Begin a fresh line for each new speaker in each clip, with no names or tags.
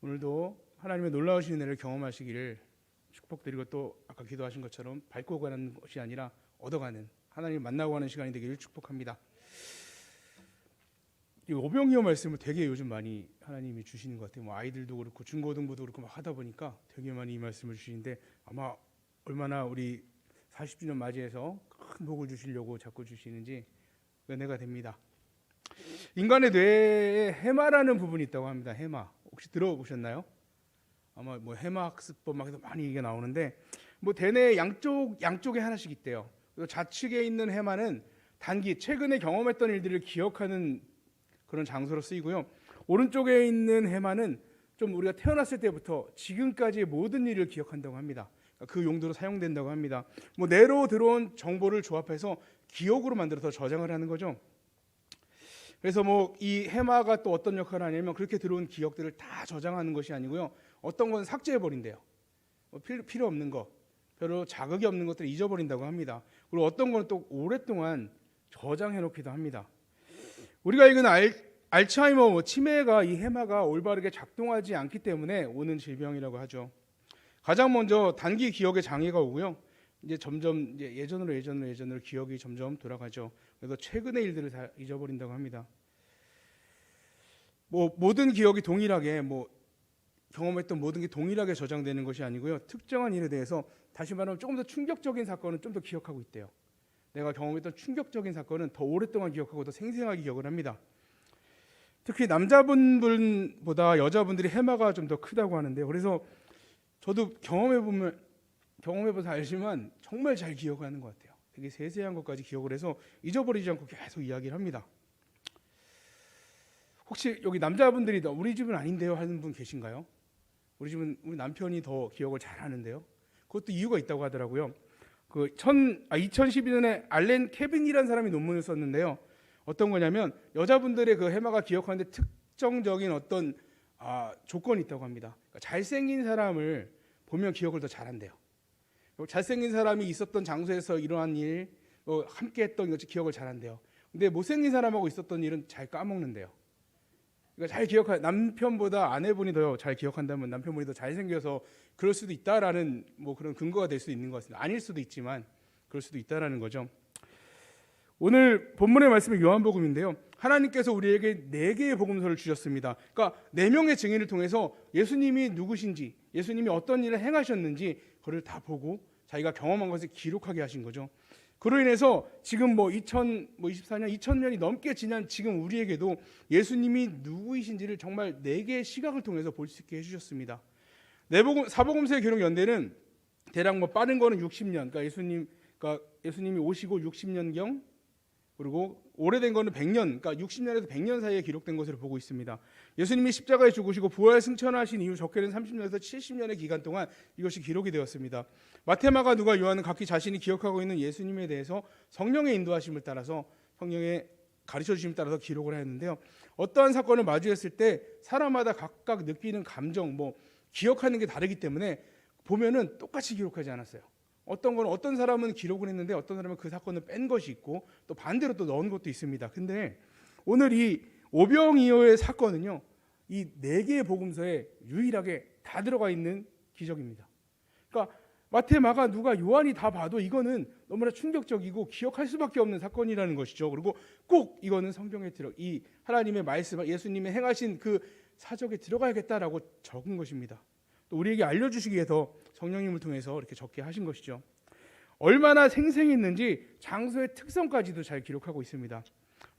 오늘도 하나님의 놀라우신 은혜를 경험하시기를 축복드리고, 또 아까 기도하신 것처럼 밟고 가는 것이 아니라 얻어가는, 하나님 만나고 가는 시간이 되기를 축복합니다. 이 오병이어 말씀을 되게 요즘 많이 하나님이 주시는 것 같아요. 뭐 아이들도 그렇고 중고등부도 그렇고 막 하다 보니까 되게 많이 이 말씀을 주시는데, 아마 얼마나 우리 40주년 맞이해서 큰 복을 주시려고 자꾸 주시는지 은혜가 됩니다. 인간의 뇌에 해마라는 부분이 있다고 합니다. 해마, 혹시 들어보셨나요? 아마 뭐 해마 학습법 막 해서 많이 얘기가 나오는데, 뭐 대뇌 양쪽에 하나씩 있대요. 그리고 좌측에 있는 해마는 단기 최근에 경험했던 일들을 기억하는 그런 장소로 쓰이고요. 오른쪽에 있는 해마는 좀 우리가 태어났을 때부터 지금까지의 모든 일을 기억한다고 합니다. 그 용도로 사용된다고 합니다. 뭐 뇌로 들어온 정보를 조합해서 기억으로 만들어서 저장을 하는 거죠. 그래서 뭐 이 해마가 또 어떤 역할을 하냐면, 그렇게 들어온 기억들을 다 저장하는 것이 아니고요, 어떤 건 삭제해 버린대요. 필요 없는 거, 별로 자극이 없는 것들을 잊어버린다고 합니다. 그리고 어떤 건 또 오랫동안 저장해 놓기도 합니다. 우리가 읽은 알츠하이머, 치매가 이 해마가 올바르게 작동하지 않기 때문에 오는 질병이라고 하죠. 가장 먼저 단기 기억에 장애가 오고요, 이제 점점 이제 예전으로 기억이 점점 돌아가죠. 그래서 최근의 일들을 다 잊어버린다고 합니다. 뭐 모든 기억이 동일하게, 뭐 경험했던 모든 게 동일하게 저장되는 것이 아니고요, 특정한 일에 대해서, 다시 말하면 조금 더 충격적인 사건은 좀 더 기억하고 있대요. 내가 경험했던 충격적인 사건은 더 오랫동안 기억하고 더 생생하게 기억을 합니다. 특히 남자분들보다 여자분들이 해마가 좀 더 크다고 하는데요. 그래서 저도 경험해봐서 알지만 정말 잘 기억하는 것 같아요. 되게 세세한 것까지 기억을 해서 잊어버리지 않고 계속 이야기를 합니다. 혹시 여기 남자분들이 우리 집은 아닌데요 하는 분 계신가요? 우리 집은 우리 남편이 더 기억을 잘 하는데요. 그것도 이유가 있다고 하더라고요. 2012년에 알렌 케빈이라는 사람이 논문을 썼는데요. 어떤 거냐면, 여자분들의 그 해마가 기억하는데 특정적인 어떤 조건이 있다고 합니다. 그러니까 잘생긴 사람을 보면 기억을 더 잘한대요. 잘생긴 사람이 있었던 장소에서 일어난 일, 함께 했던 것이 기억을 잘한대요. 근데 못생긴 사람하고 있었던 일은 잘 까먹는데요. 그러니까 잘 기억할, 남편보다 아내분이 더 잘 기억한다면 남편분이 더 잘생겨서 그럴 수도 있다라는 뭐 그런 근거가 될 수 있는 것 같습니다. 아닐 수도 있지만 그럴 수도 있다라는 거죠. 오늘 본문의 말씀은 요한복음인데요, 하나님께서 우리에게 4개의 복음서를 주셨습니다. 그러니까 4명의 증인을 통해서 예수님이 누구신지, 예수님이 어떤 일을 행하셨는지 그걸 다 보고 자기가 경험한 것을 기록하게 하신 거죠. 그로 인해서 지금 2024년, 2000년이 넘게 지난 지금 우리에게도 예수님이 누구이신지를 정말 4개의 시각을 통해서 볼 수 있게 해주셨습니다. 사복음서의 기록 연대는 대략 빠른 거는 60년, 그러니까 예수님이 오시고 60년경, 그리고 오래된 거는 100년, 그러니까 60년에서 100년 사이에 기록된 것으로 보고 있습니다. 예수님이 십자가에 죽으시고 부활 승천하신 이후 적게는 30년에서 70년의 기간 동안 이것이 기록이 되었습니다. 마태마가 누가 요한은 각기 자신이 기억하고 있는 예수님에 대해서 성령의 인도하심을 따라서, 성령의 가르쳐 주심을 따라서 기록을 하였는데요, 어떠한 사건을 마주했을 때 사람마다 각각 느끼는 감정, 기억하는 게 다르기 때문에 보면은 똑같이 기록하지 않았어요. 어떤 사람은 기록을 했는데 어떤 사람은 그 사건을 뺀 것이 있고, 또 반대로 또 넣은 것도 있습니다. 근데 오늘 이 오병이어의 사건은요, 이 4개의 복음서에 유일하게 다 들어가 있는 기적입니다. 그러니까 마태, 마가, 누가, 요한이 다 봐도 이거는 너무나 충격적이고 기억할 수밖에 없는 사건이라는 것이죠. 그리고 꼭 이거는 성경에 이 하나님의 말씀, 예수님의 행하신 그 사적에 들어가야겠다라고 적은 것입니다. 또 우리에게 알려주시기 위해서 성령님을 통해서 이렇게 적게 하신 것이죠. 얼마나 생생했는지 장소의 특성까지도 잘 기록하고 있습니다.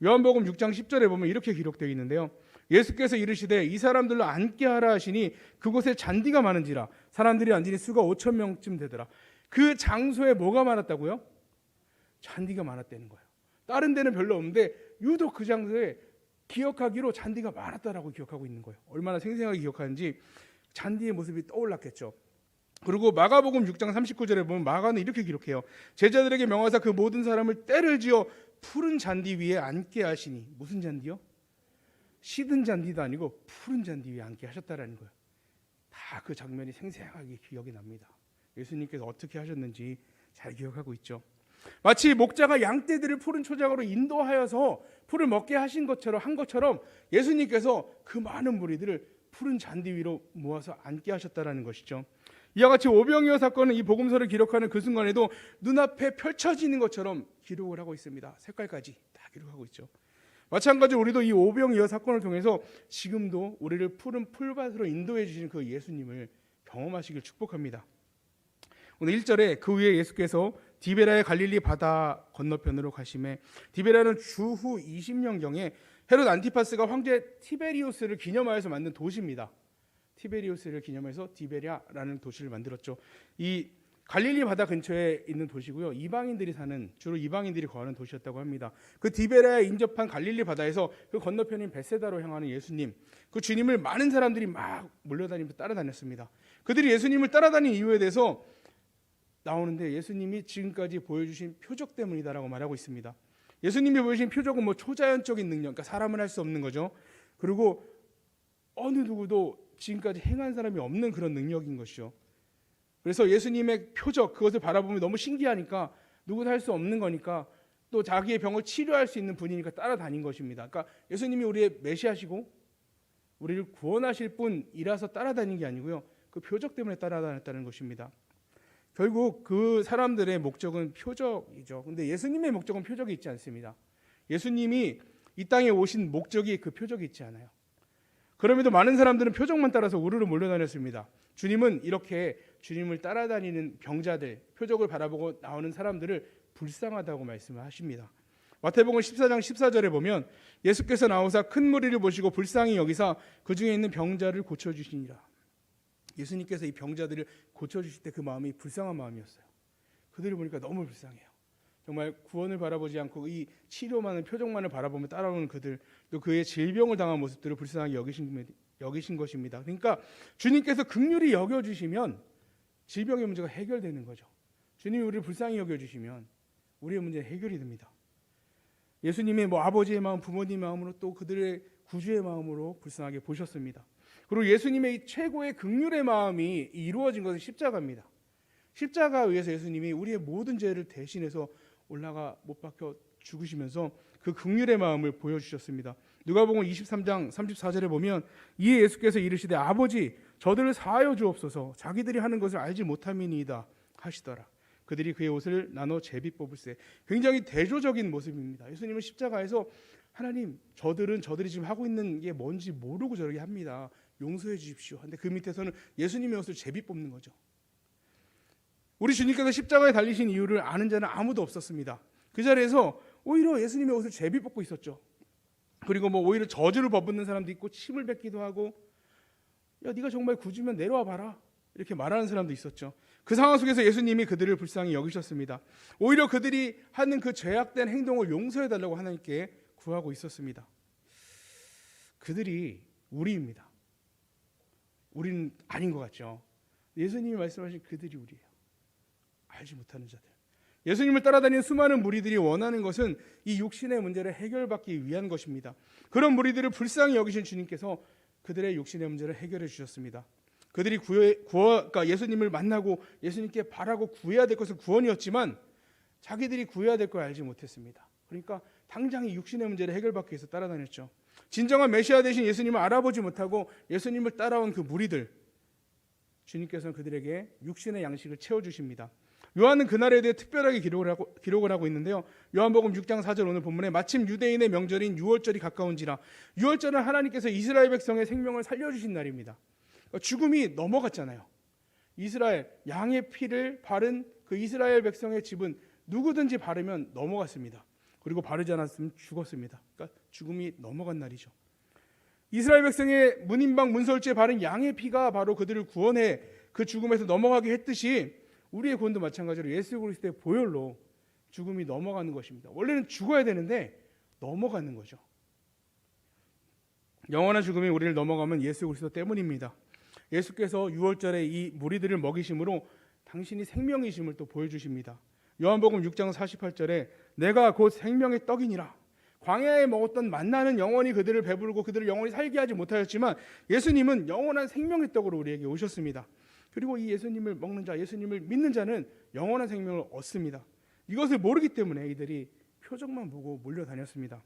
요한복음 6장 10절에 보면 이렇게 기록되어 있는데요, 예수께서 이르시되 이 사람들로 앉게 하라 하시니 그곳에 잔디가 많은지라 사람들이 앉으니 수가 5,000명쯤 되더라. 그 장소에 뭐가 많았다고요? 잔디가 많았다는 거예요. 다른 데는 별로 없는데 유독 그 장소에 기억하기로 잔디가 많았다라고 기억하고 있는 거예요. 얼마나 생생하게 기억하는지 잔디의 모습이 떠올랐겠죠. 그리고 마가복음 6장 39절에 보면 마가는 이렇게 기록해요. 제자들에게 명하사 그 모든 사람을 떼를 지어 푸른 잔디 위에 앉게 하시니, 무슨 잔디요? 시든 잔디도 아니고 푸른 잔디 위에 앉게 하셨다라는 거예요. 다 그 장면이 생생하게 기억이 납니다. 예수님께서 어떻게 하셨는지 잘 기억하고 있죠. 마치 목자가 양떼들을 푸른 초장으로 인도하여서 풀을 먹게 한 것처럼 예수님께서 그 많은 무리들을 푸른 잔디 위로 모아서 앉게 하셨다라는 것이죠. 이와 같이 오병이어 사건은 이 복음서를 기록하는 그 순간에도 눈앞에 펼쳐지는 것처럼 기록을 하고 있습니다. 색깔까지 다 기록하고 있죠. 마찬가지로 우리도 이 오병이어 사건을 통해서 지금도 우리를 푸른 풀밭으로 인도해 주시는 그 예수님을 경험하시길 축복합니다. 오늘 1절에 그 후에 예수께서 디베라의 갈릴리 바다 건너편으로 가심에, 디베라는 주후 20년경에 헤롯 안티파스가 황제 티베리우스를 기념하여서 만든 도시입니다. 티베리우스를 기념해서 디베랴라는 도시를 만들었죠. 이 갈릴리 바다 근처에 있는 도시고요. 이방인들이 사는, 주로 이방인들이 거하는 도시였다고 합니다. 그 디베랴에 인접한 갈릴리 바다에서 그 건너편인 베세다로 향하는 예수님, 그 주님을 많은 사람들이 막 몰려다니면서 따라다녔습니다. 그들이 예수님을 따라다닌 이유에 대해서 나오는데 예수님이 지금까지 보여주신 표적 때문이다라고 말하고 있습니다. 예수님이 보여주신 표적은 뭐 초자연적인 능력, 그러니까 사람은 할 수 없는 거죠. 그리고 어느 누구도 지금까지 행한 사람이 없는 그런 능력인 것이죠. 그래서 예수님의 표적, 그것을 바라보면 너무 신기하니까, 누구도 할 수 없는 거니까, 또 자기의 병을 치료할 수 있는 분이니까 따라다닌 것입니다. 그러니까 예수님이 우리의 메시아시고 우리를 구원하실 분이라서 따라다닌 게 아니고요, 그 표적 때문에 따라다녔다는 것입니다. 결국 그 사람들의 목적은 표적이죠. 근데 예수님의 목적은 표적이 있지 않습니다. 예수님이 이 땅에 오신 목적이 그 표적이 있지 않아요. 그럼에도 많은 사람들은 표적만 따라서 우르르 몰려다녔습니다. 주님은 이렇게 주님을 따라다니는 병자들, 표적을 바라보고 나오는 사람들을 불쌍하다고 말씀을 하십니다. 마태복음 14장 14절에 보면 예수께서 나오사 큰 무리를 보시고 불쌍히 여기사 그 중에 있는 병자를 고쳐주시니라. 예수님께서 이 병자들을 고쳐주실 때 그 마음이 불쌍한 마음이었어요. 그들을 보니까 너무 불쌍해요. 정말 구원을 바라보지 않고 이 치료만을, 표적만을 바라보며 따라오는 그들, 또 그의 질병을 당한 모습들을 불쌍하게 여기신 것입니다. 그러니까 주님께서 긍휼히 여겨주시면 질병의 문제가 해결되는 거죠. 주님이 우리를 불쌍히 여겨주시면 우리의 문제는 해결이 됩니다. 예수님의 아버지의 마음, 부모님의 마음으로, 또 그들의 구주의 마음으로 불쌍하게 보셨습니다. 그리고 예수님의 이 최고의 긍휼의 마음이 이루어진 것은 십자가입니다. 십자가 위에서 예수님이 우리의 모든 죄를 대신해서 올라가 못 박혀 죽으시면서 그 긍휼의 마음을 보여주셨습니다. 누가복음 23장 34절에 보면 이에 예수께서 이르시되 아버지 저들을 사하여 주옵소서 자기들이 하는 것을 알지 못함이니이다 하시더라. 그들이 그의 옷을 나눠 제비 뽑을세. 굉장히 대조적인 모습입니다. 예수님은 십자가에서 하나님, 저들이 지금 하고 있는 게 뭔지 모르고 저렇게 합니다. 용서해 주십시오. 근데 그 밑에서는 예수님의 옷을 제비 뽑는 거죠. 우리 주님께서 십자가에 달리신 이유를 아는 자는 아무도 없었습니다. 그 자리에서 오히려 예수님의 옷을 제비 뽑고 있었죠. 그리고 오히려 저주를 퍼붓는 사람도 있고 침을 뱉기도 하고, 야 네가 정말 구주면 내려와 봐라 이렇게 말하는 사람도 있었죠. 그 상황 속에서 예수님이 그들을 불쌍히 여기셨습니다. 오히려 그들이 하는 그 죄악된 행동을 용서해 달라고 하나님께 구하고 있었습니다. 그들이 우리입니다. 우리는 아닌 것 같죠. 예수님이 말씀하신 그들이 우리예요. 알지 못하는 자들. 예수님을 따라다니는 수많은 무리들이 원하는 것은 이 육신의 문제를 해결받기 위한 것입니다. 그런 무리들을 불쌍히 여기신 주님께서 그들의 육신의 문제를 해결해 주셨습니다. 그들이 그러니까 예수님을 만나고 예수님께 바라고 구해야 될 것은 구원이었지만 자기들이 구해야 될 걸 알지 못했습니다. 그러니까 당장 이 육신의 문제를 해결받기 위해서 따라다녔죠. 진정한 메시아 되신 예수님을 알아보지 못하고 예수님을 따라온 그 무리들, 주님께서는 그들에게 육신의 양식을 채워주십니다. 요한은 그날에 대해 특별하게 기록을 하고 있는데요. 요한복음 6장 4절 오늘 본문에 마침 유대인의 명절인 유월절이 가까운지라. 유월절은 하나님께서 이스라엘 백성의 생명을 살려주신 날입니다. 죽음이 넘어갔잖아요. 이스라엘 양의 피를 바른 그 이스라엘 백성의 집은 누구든지 바르면 넘어갔습니다. 그리고 바르지 않았으면 죽었습니다. 그러니까 죽음이 넘어간 날이죠. 이스라엘 백성의 문인방 문설주에 바른 양의 피가 바로 그들을 구원해 그 죽음에서 넘어가게 했듯이 우리의 구원도 마찬가지로 예수 그리스도의 보혈로 죽음이 넘어가는 것입니다. 원래는 죽어야 되는데 넘어가는 거죠. 영원한 죽음이 우리를 넘어가면 예수 그리스도 때문입니다. 예수께서 유월절에 이 무리들을 먹이심으로 당신이 생명이심을 또 보여주십니다. 요한복음 6장 48절에 내가 곧 생명의 떡이니라. 광야에 먹었던 만나는 영원히 그들을 배부르고 그들을 영원히 살게 하지 못하였지만 예수님은 영원한 생명의 떡으로 우리에게 오셨습니다. 그리고 이 예수님을 먹는 자, 예수님을 믿는 자는 영원한 생명을 얻습니다. 이것을 모르기 때문에 이들이 표적만 보고 몰려다녔습니다.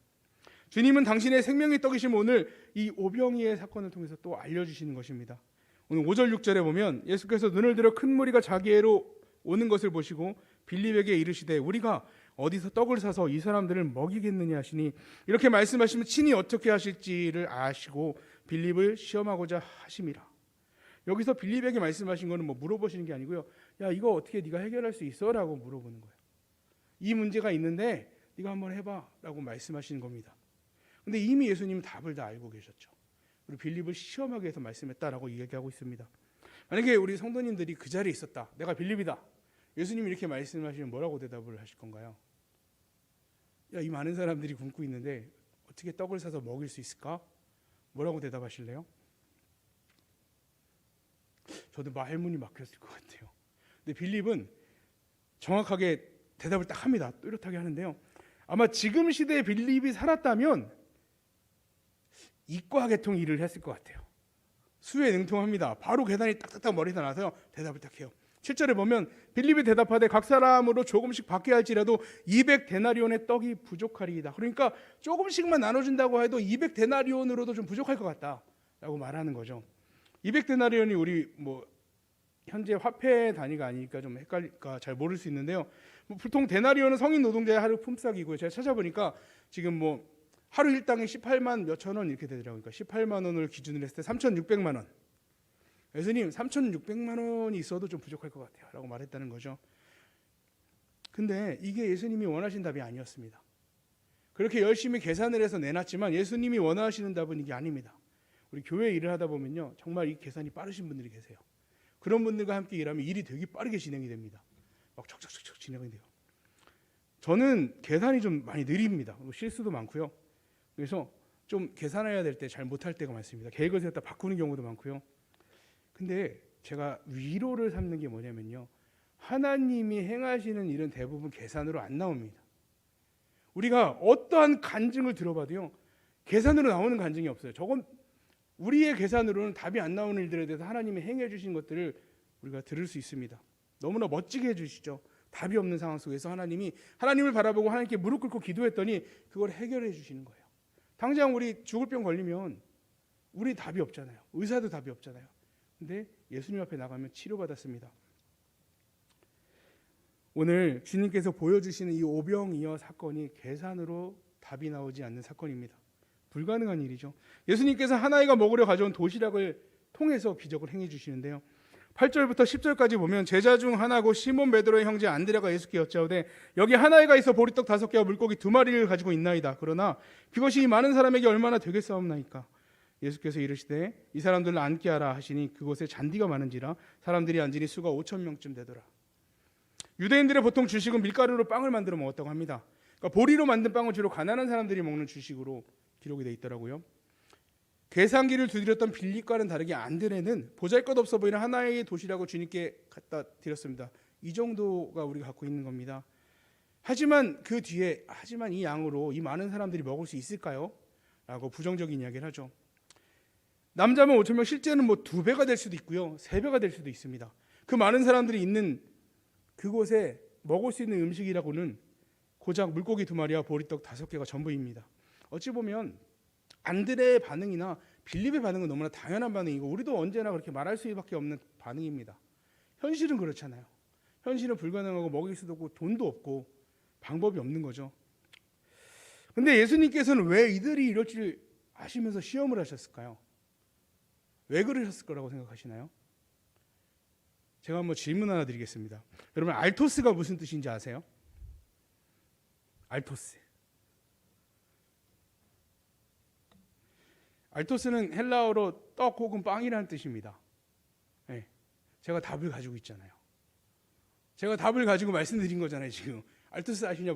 주님은 당신의 생명의 떡이심 오늘 이 오병이의 사건을 통해서 또 알려주시는 것입니다. 오늘 5절 6절에 보면 예수께서 눈을 들어 큰 무리가 자기애로 오는 것을 보시고 빌립에게 이르시되 우리가 어디서 떡을 사서 이 사람들을 먹이겠느냐 하시니 이렇게 말씀하시면 친히 어떻게 하실지를 아시고 빌립을 시험하고자 하심이라. 여기서 빌립에게 말씀하신 거는 뭐 물어보시는 게 아니고요. 야, 이거 어떻게 네가 해결할 수 있어? 라고 물어보는 거예요. 이 문제가 있는데 네가 한번 해봐 라고 말씀하시는 겁니다. 근데 이미 예수님은 답을 다 알고 계셨죠. 그리고 빌립을 시험하기 위해서 말씀했다라고 얘기하고 있습니다. 만약에 우리 성도님들이 그 자리에 있었다. 내가 빌립이다. 예수님이 이렇게 말씀하시면 뭐라고 대답을 하실 건가요? 야, 이 많은 사람들이 굶고 있는데 어떻게 떡을 사서 먹일 수 있을까? 뭐라고 대답하실래요? 저도 말문이 막혔을 것 같아요. 근데 빌립은 정확하게 대답을 딱 합니다. 또렷하게 하는데요. 아마 지금 시대에 빌립이 살았다면 이과 계통 일을 했을 것 같아요. 수에 능통합니다. 바로 계산이 딱딱딱 머리에서 나서요. 대답을 딱 해요. 7절에 보면 빌립이 대답하되 각 사람으로 조금씩 받게 할지라도 200데나리온의 떡이 부족하리이다. 그러니까 조금씩만 나눠준다고 해도 200데나리온으로도 좀 부족할 것 같다라고 말하는 거죠. 200데나리온이 우리 뭐 현재 화폐 단위가 아니니까 좀 헷갈릴까 잘 모를 수 있는데요. 뭐 보통 데나리온은 성인 노동자의 하루 품삯이고요. 제가 찾아보니까 지금 뭐 하루 일당에 18만 몇천 원 이렇게 되더라고요. 그러니까 18만 원을 기준으로 했을 때 3,600만 원. 예수님 3,600만 원이 있어도 좀 부족할 것 같아요 라고 말했다는 거죠. 근데 이게 예수님이 원하신 답이 아니었습니다. 그렇게 열심히 계산을 해서 내놨지만 예수님이 원하시는 답은 이게 아닙니다. 우리 교회 일을 하다 보면요, 정말 이 계산이 빠르신 분들이 계세요. 그런 분들과 함께 일하면 일이 되게 빠르게 진행이 됩니다. 막 척척척척 진행이 돼요. 저는 계산이 좀 많이 느립니다. 실수도 많고요. 그래서 좀 계산해야 될 때 잘 못할 때가 많습니다. 계획을 세웠다 바꾸는 경우도 많고요. 근데 제가 위로를 삼는 게 뭐냐면요, 하나님이 행하시는 일은 대부분 계산으로 안 나옵니다. 우리가 어떠한 간증을 들어봐도요, 계산으로 나오는 간증이 없어요. 저건 우리의 계산으로는 답이 안 나오는 일들에 대해서 하나님이 행해 주신 것들을 우리가 들을 수 있습니다. 너무나 멋지게 해주시죠. 답이 없는 상황 속에서 하나님을 바라보고 하나님께 무릎 꿇고 기도했더니 그걸 해결해 주시는 거예요. 당장 우리 죽을 병 걸리면 우리 답이 없잖아요. 의사도 답이 없잖아요. 근데 예수님 앞에 나가면 치료받았습니다. 오늘 주님께서 보여주시는 이 오병이어 사건이 계산으로 답이 나오지 않는 사건입니다. 불가능한 일이죠. 예수님께서 하나이가 먹으려 가져온 도시락을 통해서 기적을 행해 주시는데요. 8절부터 10절까지 보면 제자 중 하나고 시몬 베드로의 형제 안드레가 예수께 여짜오되 여기 하나이가 있어 보리떡 5개와 물고기 2마리를 가지고 있나이다. 그러나 그것이 많은 사람에게 얼마나 되겠사옵나이까. 예수께서 이르시되 이 사람들을 앉게 하라 하시니 그곳에 잔디가 많은지라 사람들이 앉으니 수가 5,000명쯤 되더라. 유대인들의 보통 주식은 밀가루로 빵을 만들어 먹었다고 합니다. 그러니까 보리로 만든 빵은 주로 가난한 사람들이 먹는 주식으로 기록이 되어 있더라고요. 계산기를 두드렸던 빌립과는 다르게 안드레는 보잘것없어 보이는 하나의 도시락을 주님께 갖다 드렸습니다. 이 정도가 우리가 갖고 있는 겁니다. 하지만 그 뒤에 이 양으로 이 많은 사람들이 먹을 수 있을까요? 라고 부정적인 이야기를 하죠. 남자면 5,000명, 실제는 뭐 2배가 될 수도 있고요, 3배가 될 수도 있습니다. 그 많은 사람들이 있는 그곳에 먹을 수 있는 음식이라고는 고작 물고기 2마리와 보리떡 5개가 전부입니다. 어찌 보면 안드레의 반응이나 빌립의 반응은 너무나 당연한 반응이고 우리도 언제나 그렇게 말할 수밖에 없는 반응입니다. 현실은 그렇잖아요. 현실은 불가능하고 먹일 수도 없고 돈도 없고 방법이 없는 거죠. 근데 예수님께서는 왜 이들이 이럴 줄 아시면서 시험을 하셨을까요? 왜 그러셨을 거라고 생각하시나요? 제가 한번 질문 하나 드리겠습니다. 여러분, 알토스가 무슨 뜻인지 아세요? 알토스는 헬라어로 떡 혹은 빵이라는 뜻입니다. 네, 제가 답을 가지고 있잖아요. 제가 답을 가지고 말씀드린 거잖아요. 지금 알토스 아시냐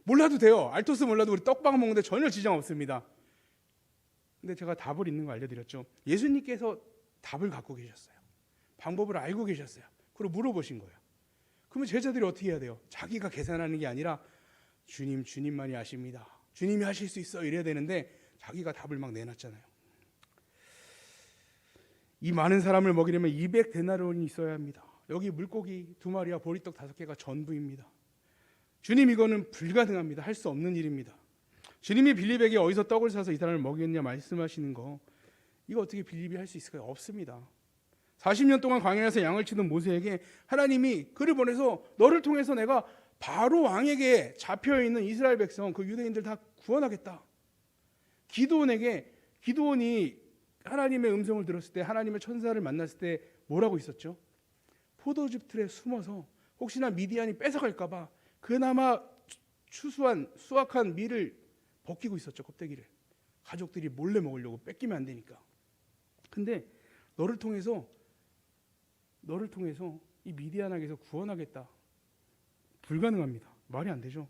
몰라도 돼요. 알토스 몰라도 우리 떡빵 먹는데 전혀 지장 없습니다. 근데 제가 답을 있는 거 알려드렸죠. 예수님께서 답을 갖고 계셨어요. 방법을 알고 계셨어요. 그리고 물어보신 거예요. 그러면 제자들이 어떻게 해야 돼요? 자기가 계산하는 게 아니라 주님만이 아십니다. 주님이 하실 수 있어 이래야 되는데 자기가 답을 막 내놨잖아요. 이 많은 사람을 먹이려면 200데나리온이 있어야 합니다. 여기 물고기 2마리와 보리떡 5개가 전부입니다. 주님, 이거는 불가능합니다. 할 수 없는 일입니다. 주님이 빌립에게 어디서 떡을 사서 이 사람을 먹였냐 말씀하시는 거, 이거 어떻게 빌립이 할 수 있을까요? 없습니다. 40년 동안 광야에서 양을 치던 모세에게 하나님이 그를 보내서 너를 통해서 내가 바로 왕에게 잡혀있는 이스라엘 백성, 그 유대인들 다 구원하겠다. 기드온이 하나님의 음성을 들었을 때, 하나님의 천사를 만났을 때 뭐라고 있었죠? 포도즙 틀에 숨어서 혹시나 미디안이 뺏어갈까봐 그나마 수확한 밀을 벗기고 있었죠. 껍데기를. 가족들이 몰래 먹으려고, 뺏기면 안 되니까. 근데 너를 통해서 이 미디안에게서 구원하겠다. 불가능합니다. 말이 안 되죠.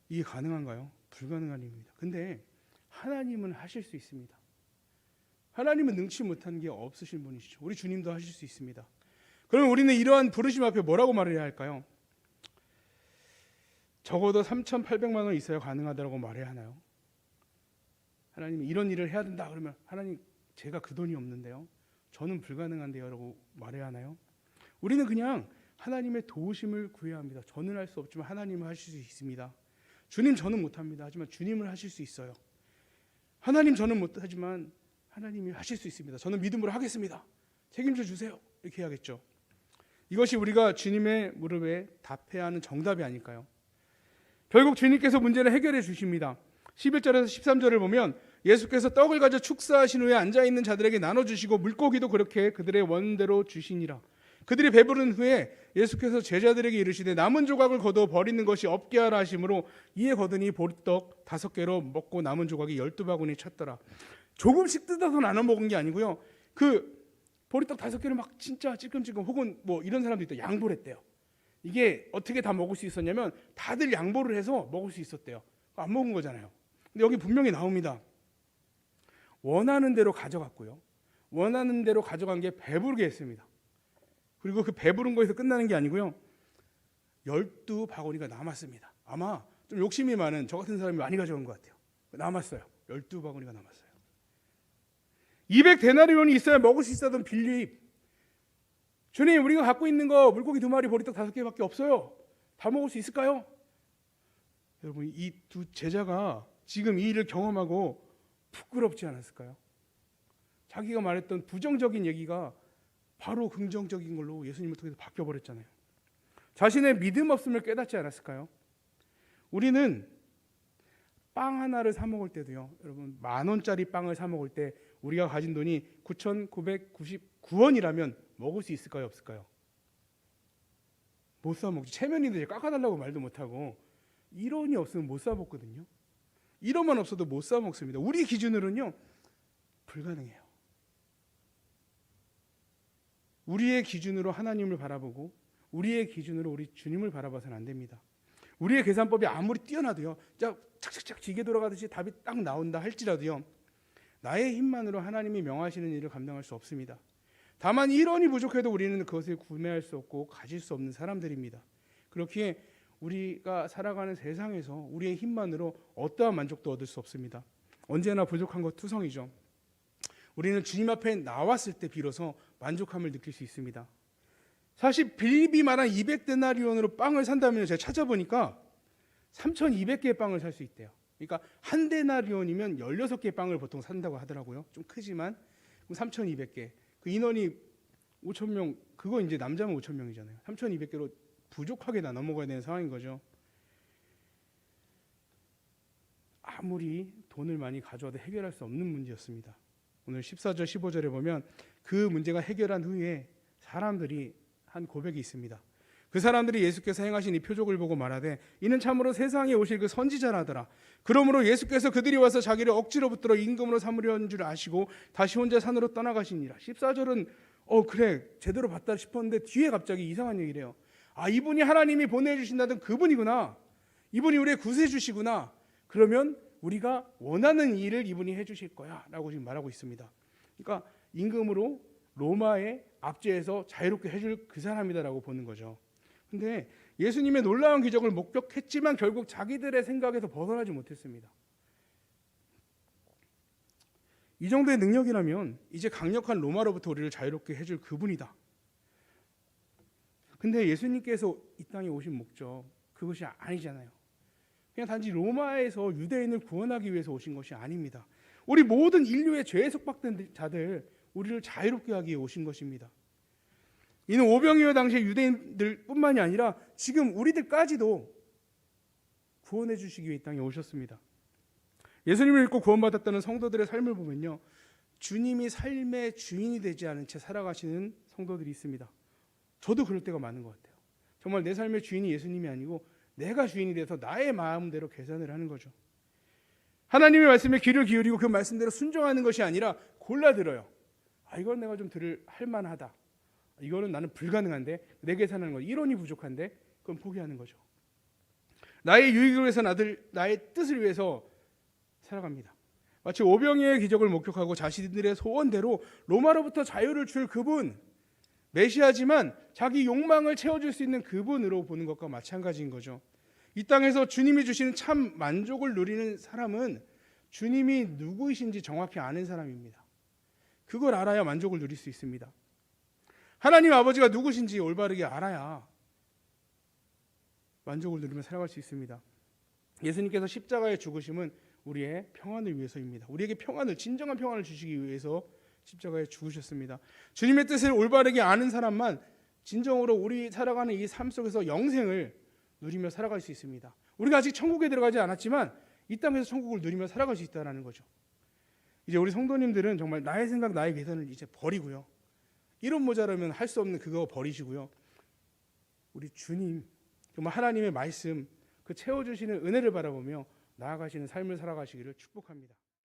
이게 가능한가요? 불가능한 일입니다. 근데 하나님은 하실 수 있습니다. 하나님은 능치 못한 게 없으신 분이시죠. 우리 주님도 하실 수 있습니다. 그럼 우리는 이러한 부르심 앞에 뭐라고 말해야 할까요? 적어도 3,800만 원 있어야 가능하다고 말해야 하나요? 하나님이 이런 일을 해야 된다 그러면 하나님, 제가 그 돈이 없는데요, 저는 불가능한데요 라고 말해야 하나요? 우리는 그냥 하나님의 도우심을 구해야 합니다. 저는 할 수 없지만 하나님은 하실 수 있습니다. 주님, 저는 못합니다. 하지만 주님은 하실 수 있어요. 하나님, 저는 못하지만 하나님이 하실 수 있습니다. 저는 믿음으로 하겠습니다. 책임져 주세요. 이렇게 해야겠죠. 이것이 우리가 주님의 무릎에 답해야 하는 정답이 아닐까요? 결국 주님께서 문제를 해결해 주십니다. 11절에서 13절을 보면 예수께서 떡을 가져 축사하신 후에 앉아있는 자들에게 나눠주시고 물고기도 그렇게 그들의 원대로 주시니라. 그들이 배부른 후에 예수께서 제자들에게 이르시되 남은 조각을 거두어 버리는 것이 없게 하라 하심으로 이에 거두니 보리떡 5개로 먹고 남은 조각이 12바구니 찼더라. 조금씩 뜯어서 나눠 먹은 게 아니고요, 그 보리떡 5개를 막 진짜 찔끔찔끔, 혹은 뭐 이런 사람도 있다, 양보를 했대요. 이게 어떻게 다 먹을 수 있었냐면 다들 양보를 해서 먹을 수 있었대요. 안 먹은 거잖아요. 근데 여기 분명히 나옵니다. 원하는 대로 가져갔고요, 원하는 대로 가져간 게 배부르게 했습니다. 그리고 그 배부른 거에서 끝나는 게 아니고요, 12바구니가 남았습니다. 아마 좀 욕심이 많은 저 같은 사람이 많이 가져간 것 같아요. 남았어요. 12바구니가 남았어요. 200데나리온이 있어야 먹을 수 있었던 빌립, 주님, 우리가 갖고 있는 거 물고기 2마리, 보리떡 5개밖에 없어요. 다 먹을 수 있을까요? 여러분, 이 두 제자가 지금 이 일을 경험하고 부끄럽지 않았을까요? 자기가 말했던 부정적인 얘기가 바로 긍정적인 걸로 예수님을 통해서 바뀌어버렸잖아요. 자신의 믿음 없음을 깨닫지 않았을까요? 우리는 빵 하나를 사 먹을 때도요, 여러분, 10,000원짜리 빵을 사 먹을 때 우리가 가진 돈이 9,999원이라면 먹을 수 있을까요, 없을까요? 못 사 먹지. 체면인데 깎아달라고 말도 못하고 1원이 없으면 못 사 먹거든요. 1원만 없어도 못 사 먹습니다. 우리 기준으로는요, 불가능해요. 우리의 기준으로 하나님을 바라보고 우리의 기준으로 우리 주님을 바라봐서는 안 됩니다. 우리의 계산법이 아무리 뛰어나도요, 착착착 기계 돌아가듯이 답이 딱 나온다 할지라도요, 나의 힘만으로 하나님이 명하시는 일을 감당할 수 없습니다. 다만 1원이 부족해도 우리는 그것을 구매할 수 없고 가질 수 없는 사람들입니다. 그렇기에 우리가 살아가는 세상에서 우리의 힘만으로 어떠한 만족도 얻을 수 없습니다. 언제나 부족한 것 투성이죠. 우리는 주님 앞에 나왔을 때 비로소 만족함을 느낄 수 있습니다. 사실 빌립이 말한 200데나리온으로 빵을 산다면 제가 찾아보니까 3,200개의 빵을 살 수 있대요. 그러니까 한 데나리온이면 16개의 빵을 보통 산다고 하더라고요. 좀 크지만 3,200개. 그 인원이 5,000명, 그거 이제 남자면 5,000명이잖아요. 3,200개로 부족하게 나눠 먹어야 되는 상황인 거죠. 아무리 돈을 많이 가져와도 해결할 수 없는 문제였습니다. 오늘 14절 15절에 보면 그 문제가 해결한 후에 사람들이 한 고백이 있습니다. 그 사람들이 예수께서 행하신 이 표적을 보고 말하되 이는 참으로 세상에 오실 그 선지자라더라. 그러므로 예수께서 그들이 와서 자기를 억지로 붙들어 임금으로 삼으려는 줄 아시고 다시 혼자 산으로 떠나가시니라. 14절은 그래 제대로 봤다 싶었는데 뒤에 갑자기 이상한 얘기래요. 아, 이분이 하나님이 보내주신다던 그분이구나. 이분이 우리의 구세주시구나. 그러면 우리가 원하는 일을 이분이 해주실 거야 라고 지금 말하고 있습니다. 그러니까 임금으로 로마의 압제에서 자유롭게 해줄 그 사람이다라고 보는 거죠. 근데 예수님의 놀라운 기적을 목격했지만 결국 자기들의 생각에서 벗어나지 못했습니다. 이 정도의 능력이라면 이제 강력한 로마로부터 우리를 자유롭게 해줄 그분이다. 근데 예수님께서 이 땅에 오신 목적, 그것이 아니잖아요. 그냥 단지 로마에서 유대인을 구원하기 위해서 오신 것이 아닙니다. 우리 모든 인류의 죄에 속박된 자들, 우리를 자유롭게 하기 위해 오신 것입니다. 이는 오병이어 당시의 유대인들뿐만이 아니라 지금 우리들까지도 구원해 주시기 위해 이 땅에 오셨습니다. 예수님을 믿고 구원받았다는 성도들의 삶을 보면요, 주님이 삶의 주인이 되지 않은 채 살아가시는 성도들이 있습니다. 저도 그럴 때가 많은 것 같아요. 정말 내 삶의 주인이 예수님이 아니고 내가 주인이 돼서 나의 마음대로 계산을 하는 거죠. 하나님의 말씀에 귀를 기울이고 그 말씀대로 순종하는 것이 아니라 골라들어요. 이건 내가 좀 할 만하다. 이거는 나는 불가능한데, 내 계산하는 거 이론이 부족한데, 그건 포기하는 거죠. 나의 유익을 위해서 나의 뜻을 위해서 살아갑니다. 마치 오병이어의 기적을 목격하고 자신들의 소원대로 로마로부터 자유를 줄 그분, 메시아지만 자기 욕망을 채워줄 수 있는 그분으로 보는 것과 마찬가지인 거죠. 이 땅에서 주님이 주시는 참 만족을 누리는 사람은 주님이 누구이신지 정확히 아는 사람입니다. 그걸 알아야 만족을 누릴 수 있습니다. 하나님 아버지가 누구신지 올바르게 알아야 만족을 누리며 살아갈 수 있습니다. 예수님께서 십자가의 죽으심은 우리의 평안을 위해서입니다. 우리에게 진정한 평안을 주시기 위해서 십자가에 죽으셨습니다. 주님의 뜻을 올바르게 아는 사람만 진정으로 우리 살아가는 이 삶 속에서 영생을 누리며 살아갈 수 있습니다. 우리가 아직 천국에 들어가지 않았지만 이 땅에서 천국을 누리며 살아갈 수 있다는 거죠. 이제 우리 성도님들은 정말 나의 생각, 나의 계산을 이제 버리고요. 이론 모자라면 할 수 없는 그거 버리시고요. 우리 주님, 정말 하나님의 말씀, 그 채워주시는 은혜를 바라보며 나아가시는 삶을 살아가시기를 축복합니다.